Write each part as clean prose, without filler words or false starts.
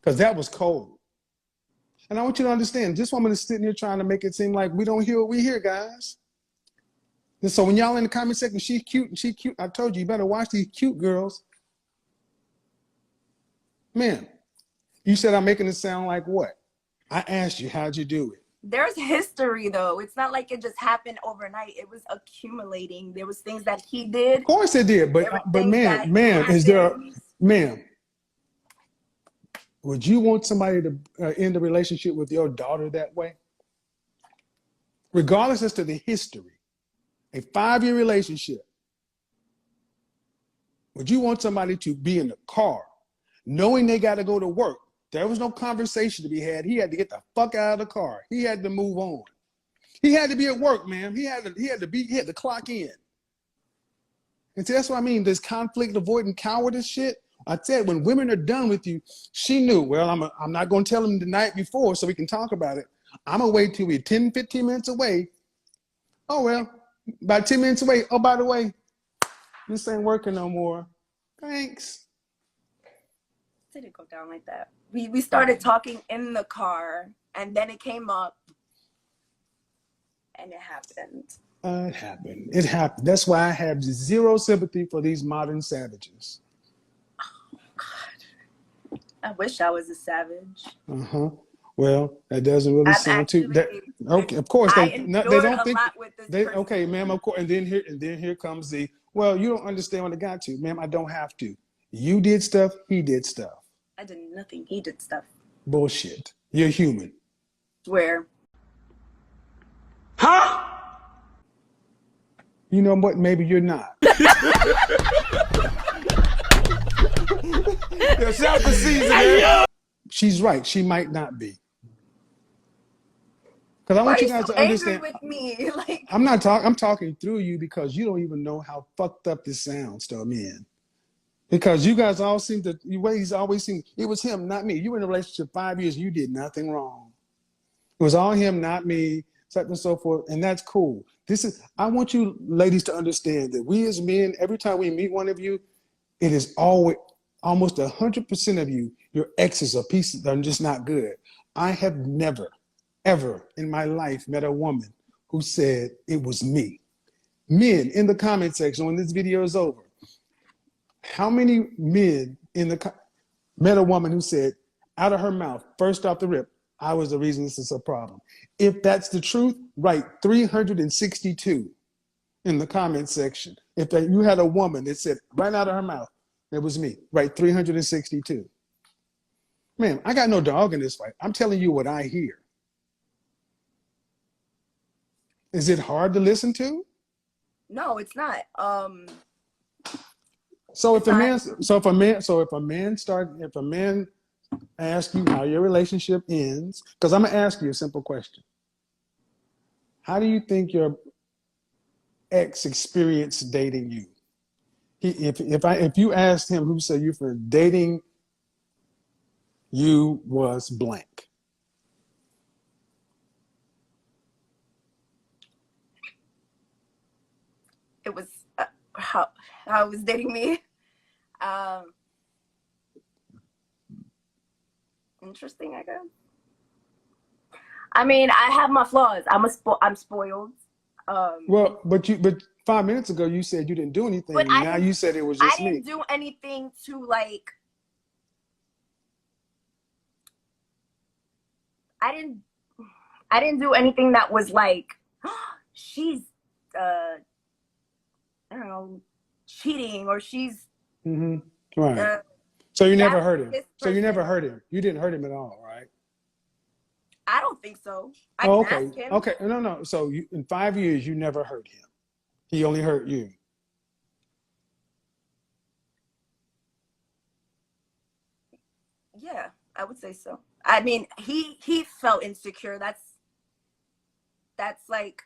because that was cold. And I want you to understand, this woman is sitting here trying to make it seem like we don't hear what we hear, guys. And so when y'all in the comment section, she's cute and she cute. I told you, you better watch these cute girls. Man, you said I'm making it sound like what? I asked you, how'd you do it? There's history, though. It's not like it just happened overnight. It was accumulating. There was things that he did. Of course it did, but ma'am, is there, ma'am, would you want somebody to end a relationship with your daughter that way? Regardless as to the history, a 5-year relationship, would you want somebody to be in the car knowing they got to go to work? There was no conversation to be had. He had to get the fuck out of the car. He had to move on. He had to be at work, man. He had to clock in. And see, that's what I mean. This conflict avoiding cowardice shit. I said, when women are done with you, she knew, well, I'm not going to tell him the night before so we can talk about it. I'm going to wait till we're 10, 15 minutes away. Oh, well, about 10 minutes away. Oh, by the way, this ain't working no more. Thanks. It didn't go down like that. We started talking in the car, and then it came up, and it happened. It happened. It happened. That's why I have zero sympathy for these modern savages. Oh, God. I wish I was a savage. Uh-huh. Well, that doesn't really sound too. Okay, of course they don't think. Okay, ma'am. Of course, and then here comes the. Well, you don't understand what I got to, ma'am. I don't have to. You did stuff. He did stuff. I did nothing. He did stuff. Bullshit. You're human. Swear. Huh? You know what? Maybe you're not. Yourself the season. She's right. She might not be. Because I want you guys to understand. With me? Like, I'm not talking. I'm talking through you because you don't even know how fucked up this sounds to a man. Because you guys all seem to, the way he's always seemed, it was him, not me. You were in a relationship 5 years, you did nothing wrong. It was all him, not me, such and so forth, and that's cool. I want you ladies to understand that we as men, every time we meet one of you, it is always, almost 100% of you, your exes are pieces that are just not good. I have never, ever in my life met a woman who said it was me. Men, in the comment section when this video is over, how many men met a woman who said, out of her mouth, first off the rip, I was the reason this is a problem? If that's the truth, write 362 in the comment section. If you had a woman that said right out of her mouth, it was me, write 362. Man, I got no dog in this fight. I'm telling you what I hear. Is it hard to listen to? No, it's not. So if a man asks you how your relationship ends, because I'm gonna ask you a simple question. How do you think your ex experienced dating you? If you asked him who said you for dating you was blank. It was how it was dating me. Interesting, I guess. I mean, I have my flaws. I'm spoiled. Well, but 5 minutes ago you said you didn't do anything. And now you said it was just me. I didn't do anything to like. I didn't do anything that was like, she's I don't know, cheating or she's right. So you never hurt him. So you never hurt him. You didn't hurt him at all, right? I don't think so. I can ask him. Okay. No. So in 5 years, you never hurt him. He only hurt you. Yeah, I would say so. I mean, he felt insecure. That's like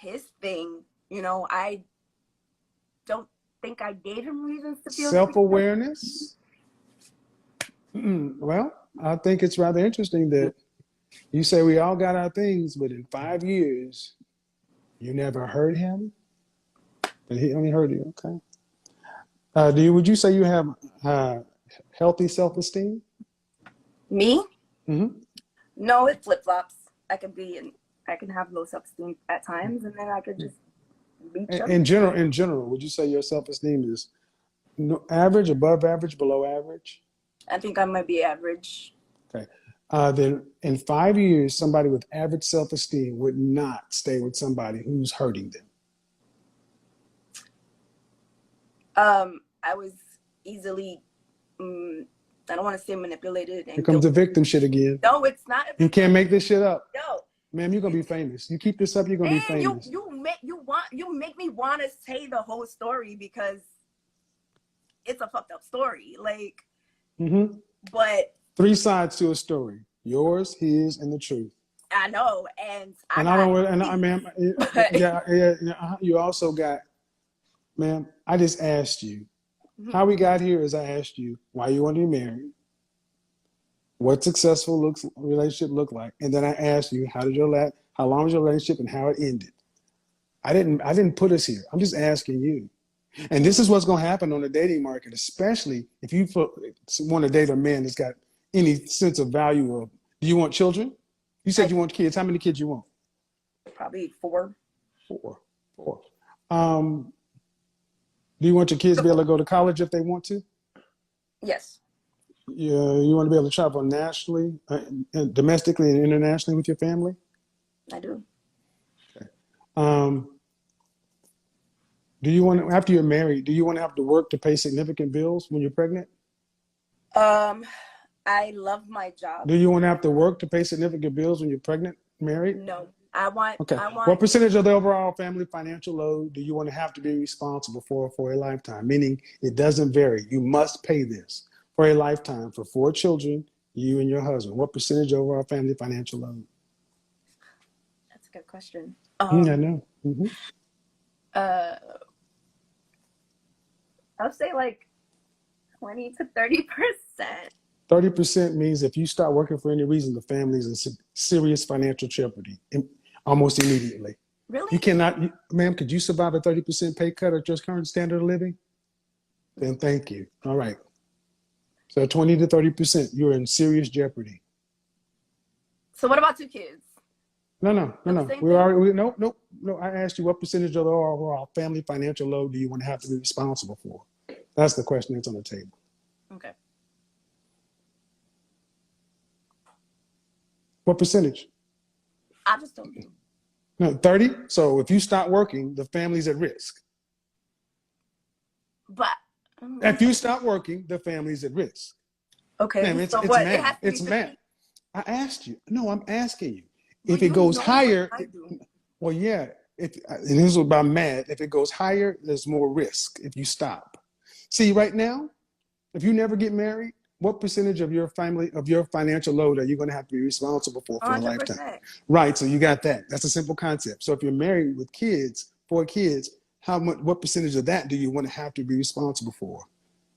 his thing. You know, I don't think I gave him reasons to feel self-awareness. Well, I think it's rather interesting that you say we all got our things, but in 5 years, you never hurt him, but he only hurt you. Okay. Would you say you have healthy self-esteem? Me? Mm-hmm. No, it flip flops. I can have low self-esteem at times, and then I could just be chubby. In general, would you say your self-esteem is average, above average, below average? I think I might be average. Okay. Then in 5 years, somebody with average self-esteem would not stay with somebody who's hurting them. I was easily, I don't want to say manipulated. And Here comes the victim shit again. No, it's not. You can't make this shit up. No. Ma'am, you're gonna be famous. You keep this up, you're gonna be famous. You make me want to say the whole story because it's a fucked up story. Like, but 3 sides to a story: yours, his, and the truth. I know, and I don't. And I, ma'am, yeah. You also got, ma'am. I just asked you how we got here. Is I asked you why you want to be married, what successful relationship look like, and then I asked you how long was your relationship and how it ended. I didn't put us here. I'm just asking you. And this is what's going to happen on the dating market, especially if you want to date a man that's got any sense of value of, do you want children? You said you want kids. How many kids you want? Probably 4. 4. Do you want your kids to be able to go to college if they want to? Yes. You want to be able to travel nationally, domestically and internationally with your family? I do. Okay. Do you want to, after you're married, do you want to have to work to pay significant bills when you're pregnant? I love my job. Do you want to have to work to pay significant bills when you're pregnant, married? No, I want. Okay. What percentage of the overall family financial load do you want to have to be responsible for a lifetime? Meaning it doesn't vary. You must pay this for a lifetime for 4 children, you and your husband. What percentage of overall family financial load? That's a good question. I know. I'll say like 20 to 30%. 30% means if you start working for any reason, the family's in serious financial jeopardy almost immediately. Really? You cannot, ma'am, could you survive a 30% pay cut at your current standard of living? Then thank you. All right. So 20 to 30%, you're in serious jeopardy. So what about 2 kids? No. No. I asked you what percentage of the overall family financial load do you want to have to be responsible for? That's the question that's on the table. Okay. What percentage? I just don't know. No, 30. So if you stop working, the family's at risk. But if you stop working, the family's at risk. Okay. Ma'am, it's math. It's math. I asked you. No, I'm asking you. If it goes higher, well, yeah. And this is about math. If it goes higher, there's more risk if you stop. See, right now, if you never get married, what percentage of your financial load are you going to have to be responsible for a lifetime? Right. So you got that. That's a simple concept. So if you're married with kids, 4 kids, what percentage of that do you want to have to be responsible for?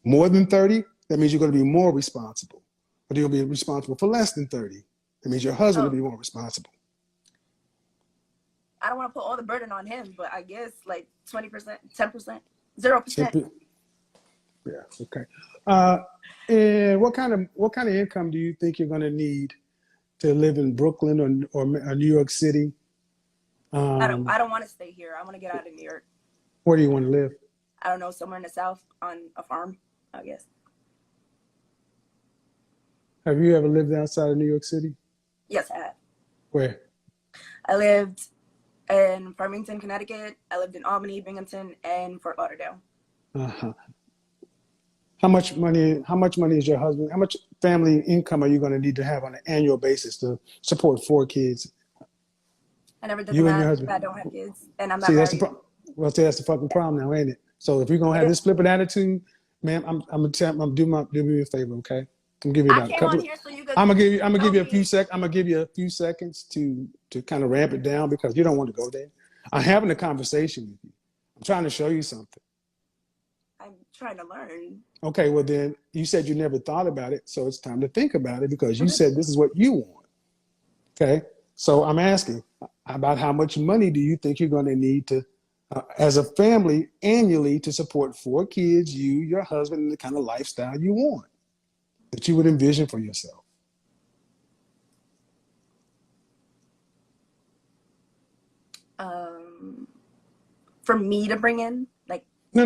More than 30? That means you're going to be more responsible. Or you'll be responsible for less than 30. That means your husband will be more responsible. I don't want to put all the burden on him, but I guess like 20%, 10%, 0%. Yeah. Okay. And what kind of income do you think you're going to need to live in Brooklyn or New York City? I don't want to stay here. I want to get out of New York. Where do you want to live? I don't know, somewhere in the South on a farm, I guess. Have you ever lived outside of New York City? Yes, I have. Where? I lived in Farmington, Connecticut. I lived in Albany, Binghamton, and Fort Lauderdale. Uh-huh. How much money is your husband? How much family income are you going to need to have on an annual basis to support 4 kids? I never did the math. I don't have kids, and I'm not married. That's the fucking problem now, ain't it? So if you're gonna have this flippant attitude, ma'am, I'm gonna do me a favor, okay? I'm gonna give you about a couple. I'm gonna give you a few seconds to kind of ramp it down because you don't want to go there. I'm having a conversation with you. I'm trying to show you something. I'm trying to learn. Okay, well then you said you never thought about it, so it's time to think about it because you said this is what you want. Okay, so I'm asking about how much money do you think you're going to need to, as a family, annually to support 4 kids, you, your husband, and the kind of lifestyle you want. that you would envision for yourself? For me to bring in, like, No.